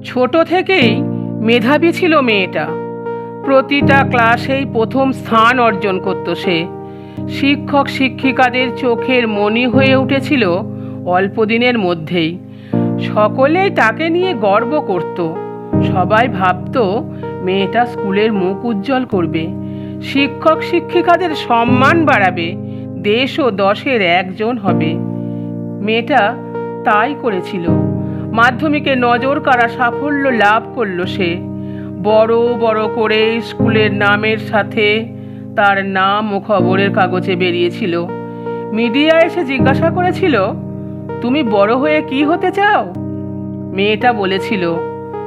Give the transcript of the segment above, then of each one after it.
ছোট থেকেই মেধাবী ছিল মেয়েটা। প্রতিটা ক্লাসেই প্রথম স্থান অর্জন করত সে। শিক্ষক শিক্ষিকাদের চোখের মণি হয়ে উঠেছিল অল্প দিনের মধ্যেই। সকলেই তাকে নিয়ে গর্ব করত। সবাই ভাবত মেয়েটা স্কুলের মুখ উজ্জ্বল করবে, শিক্ষক শিক্ষিকাদের সম্মান বাড়াবে, দেশ ও দশের একজন হবে। মেয়েটা তাই করেছিল। মাধ্যমিকে নজর কাড়া সাফল্য লাভ করলো সে। বড় বড় করে স্কুলের নামের সাথে তার নাম ও খবরের কাগজে বেরিয়েছিল। মিডিয়া এসে জিজ্ঞাসা করেছিল, তুমি বড় হয়ে কি হতে চাও? মেয়েটা বলেছিল,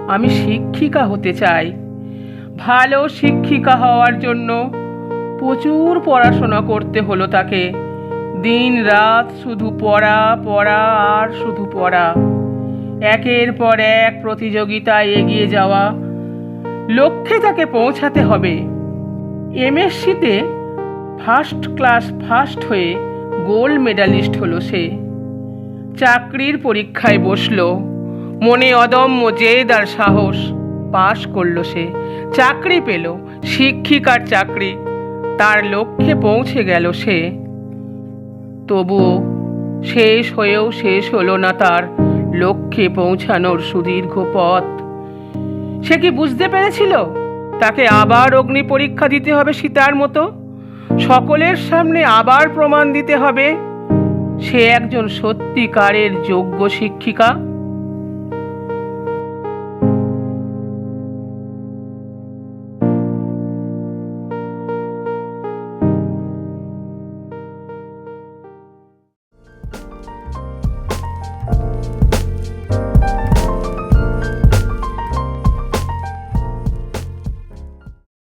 আমি শিক্ষিকা হতে চাই। ভালো শিক্ষিকা হওয়ার জন্য প্রচুর পড়াশোনা করতে হলো তাকে। দিন রাত শুধু পড়া পড়া আর শুধু পড়া। একের পর এক প্রতিযোগিতায় এগিয়ে যাওয়া, লক্ষ্যে তাকে পৌঁছাতে হবে। এমএসসিতে ফার্স্ট ক্লাস ফার্স্ট হয়ে গোল্ড মেডালিস্ট হলো সে। চাকরির পরীক্ষায় বসলো। মনে অদম্য জেদ আর সাহস। পাশ করলো সে, চাকরি পেল, শিক্ষিকার চাকরি। তার লক্ষ্যে পৌঁছে গেল সে। তবুও শেষ হয়েও শেষ হলো না তার লক্ষ্যে পৌঁছানোর সুদীর্ঘ পথ। সে কি বুঝতে পেরেছিল তাকে আবার অগ্নি পরীক্ষা দিতে হবে সীতার মতো? সকলের সামনে আবার প্রমাণ দিতে হবে সে একজন সত্যিকারের যোগ্য শিক্ষিকা।